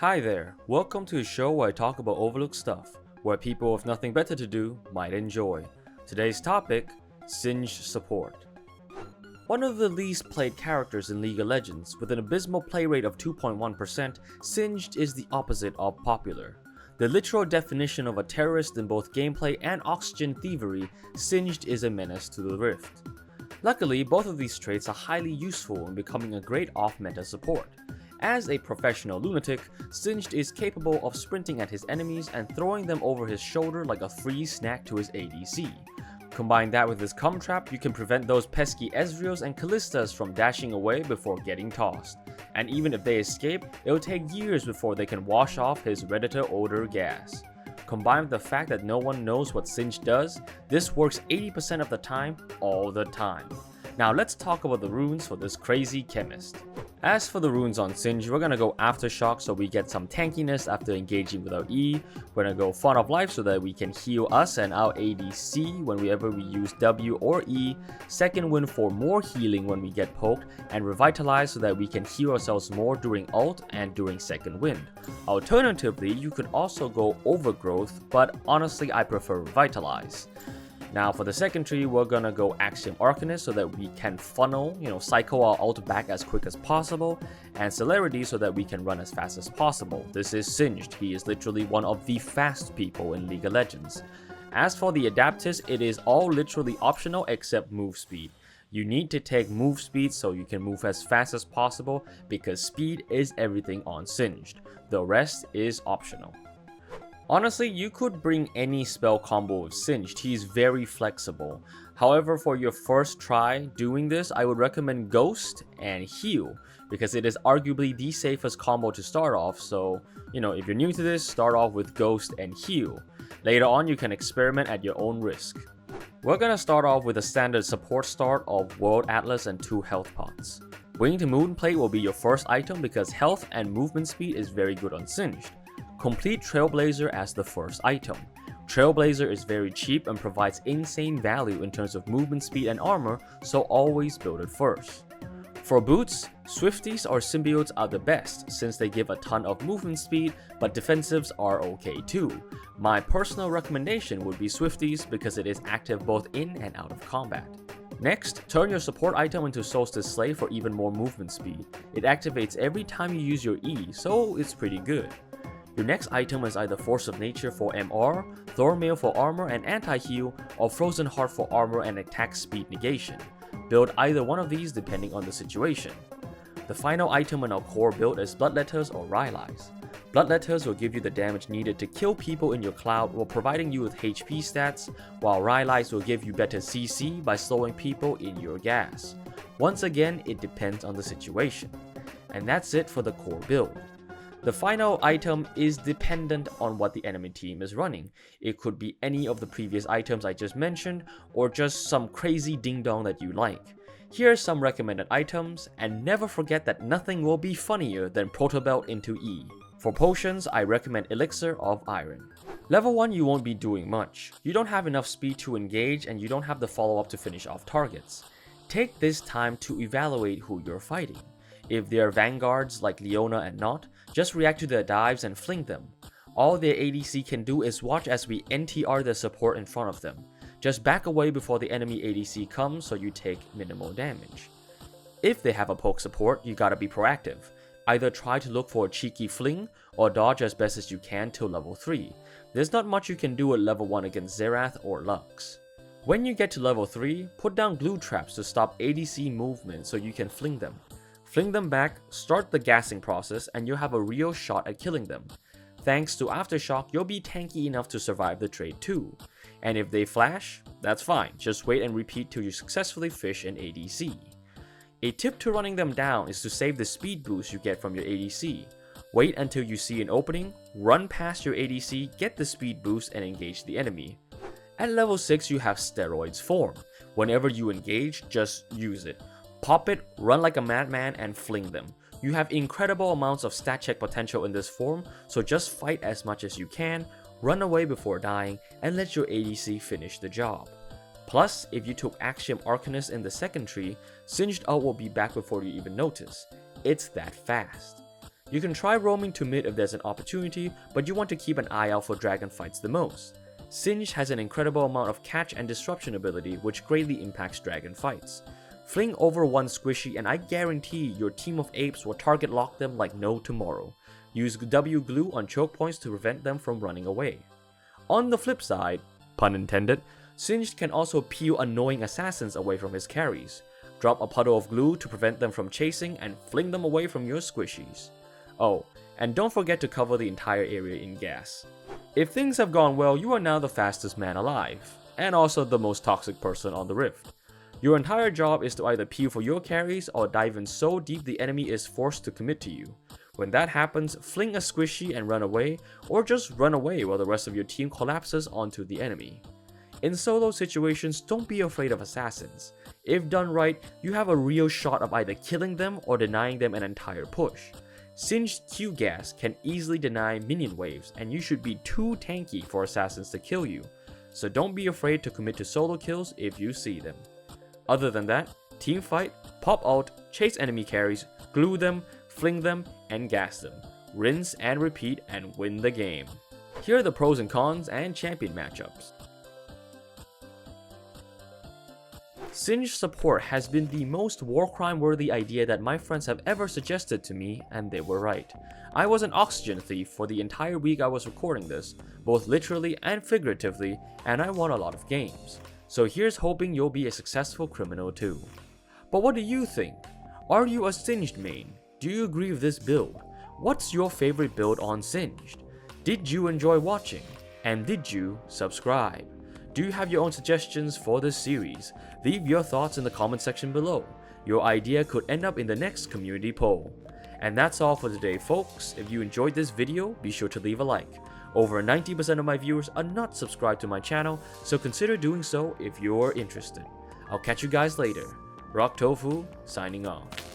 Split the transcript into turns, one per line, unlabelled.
Hi there, welcome to a show where I talk about overlooked stuff, where people with nothing better to do might enjoy. Today's topic, Singed support. One of the least played characters in League of Legends, with an abysmal play rate of 2.1%, Singed is the opposite of popular. The literal definition of a terrorist in both gameplay and oxygen thievery, Singed is a menace to the Rift. Luckily, both of these traits are highly useful in becoming a great off-meta support. As a professional lunatic, Singed is capable of sprinting at his enemies and throwing them over his shoulder like a free snack to his ADC. Combine that with his cum trap, you can prevent those pesky Ezreals and Kallistas from dashing away before getting tossed. And even if they escape, it'll take years before they can wash off his Redditor odor gas. Combined with the fact that no one knows what Singed does, this works 80% of the time, all the time. Now let's talk about the runes for this crazy chemist. As for the runes on Singed, we're gonna go Aftershock so we get some tankiness after engaging with our E. We're gonna go Font of Life so that we can heal us and our ADC whenever we use W or E. Second Wind for more healing when we get poked, and Revitalize so that we can heal ourselves more during ult and during Second Wind. Alternatively, you could also go Overgrowth, but honestly I prefer Revitalize. Now for the second tree, we're gonna go Axiom Arcanist so that we can funnel, cycle our ult back as quick as possible, and Celerity so that we can run as fast as possible. This is Singed, he is literally one of the fast people in League of Legends. As for the Adaptus, it is all literally optional except move speed. You need to take move speed so you can move as fast as possible because speed is everything on Singed. The rest is optional. Honestly, you could bring any spell combo with Singed, he's very flexible. However, for your first try doing this, I would recommend Ghost and Heal, because it is arguably the safest combo to start off, so, if you're new to this, start off with Ghost and Heal. Later on, you can experiment at your own risk. We're gonna start off with a standard support start of World Atlas and 2 health pots. Wing to Moonplate will be your first item because health and movement speed is very good on Singed. Complete Trailblazer as the first item. Trailblazer is very cheap and provides insane value in terms of movement speed and armor, so always build it first. For boots, Swifties or Symbiotes are the best since they give a ton of movement speed, but defensives are okay too. My personal recommendation would be Swifties because it is active both in and out of combat. Next, turn your support item into Solstice Slave for even more movement speed. It activates every time you use your E, so it's pretty good. Your next item is either Force of Nature for MR, Thornmail for armor and anti-heal, or Frozen Heart for armor and attack speed negation. Build either one of these depending on the situation. The final item in our core build is Bloodletters or Rhylights. Bloodletters will give you the damage needed to kill people in your cloud while providing you with HP stats, while Rhylights will give you better CC by slowing people in your gas. Once again, it depends on the situation. And that's it for the core build. The final item is dependent on what the enemy team is running. It could be any of the previous items I just mentioned, or just some crazy ding-dong that you like. Here are some recommended items, and never forget that nothing will be funnier than Protobelt into E. For potions, I recommend Elixir of Iron. Level 1 you won't be doing much. You don't have enough speed to engage and you don't have the follow-up to finish off targets. Take this time to evaluate who you're fighting. If they are vanguards like Leona and Not, just react to their dives and fling them. All their ADC can do is watch as we NTR their support in front of them. Just back away before the enemy ADC comes so you take minimal damage. If they have a poke support, you gotta be proactive. Either try to look for a cheeky fling, or dodge as best as you can till level 3. There's not much you can do at level 1 against Xerath or Lux. When you get to level 3, put down glue traps to stop ADC movement so you can fling them. Fling them back, start the gassing process, and you'll have a real shot at killing them. Thanks to Aftershock, you'll be tanky enough to survive the trade too. And if they flash, that's fine, just wait and repeat till you successfully fish an ADC. A tip to running them down is to save the speed boost you get from your ADC. Wait until you see an opening, run past your ADC, get the speed boost and engage the enemy. At level 6 you have Steroids form. Whenever you engage, just use it. Pop it, run like a madman, and fling them. You have incredible amounts of stat check potential in this form, so just fight as much as you can, run away before dying, and let your ADC finish the job. Plus, if you took Axiom Arcanist in the second tree, Singed ult will be back before you even notice. It's that fast. You can try roaming to mid if there's an opportunity, but you want to keep an eye out for dragon fights the most. Singed has an incredible amount of catch and disruption ability which greatly impacts dragon fights. Fling over one squishy and I guarantee your team of apes will target lock them like no tomorrow. Use W glue on choke points to prevent them from running away. On the flip side, pun intended, Singed can also peel annoying assassins away from his carries. Drop a puddle of glue to prevent them from chasing and fling them away from your squishies. Oh, and don't forget to cover the entire area in gas. If things have gone well, you are now the fastest man alive, and also the most toxic person on the Rift. Your entire job is to either peel for your carries or dive in so deep the enemy is forced to commit to you. When that happens, fling a squishy and run away, or just run away while the rest of your team collapses onto the enemy. In solo situations, don't be afraid of assassins. If done right, you have a real shot of either killing them or denying them an entire push. Singed Q gas can easily deny minion waves, and you should be too tanky for assassins to kill you, so don't be afraid to commit to solo kills if you see them. Other than that, team fight, pop ult, chase enemy carries, glue them, fling them, and gas them. Rinse and repeat and win the game. Here are the pros and cons and champion matchups. Singed support has been the most war crime worthy idea that my friends have ever suggested to me, and they were right. I was an oxygen thief for the entire week I was recording this, both literally and figuratively, and I won a lot of games. So here's hoping you'll be a successful criminal too. But what do you think? Are you a Singed main? Do you agree with this build? What's your favorite build on Singed? Did you enjoy watching? And did you subscribe? Do you have your own suggestions for this series? Leave your thoughts in the comment section below. Your idea could end up in the next community poll. And that's all for today, folks. If you enjoyed this video, be sure to leave a like. Over 90% of my viewers are not subscribed to my channel, so consider doing so if you're interested. I'll catch you guys later. Rock Tofu, signing off.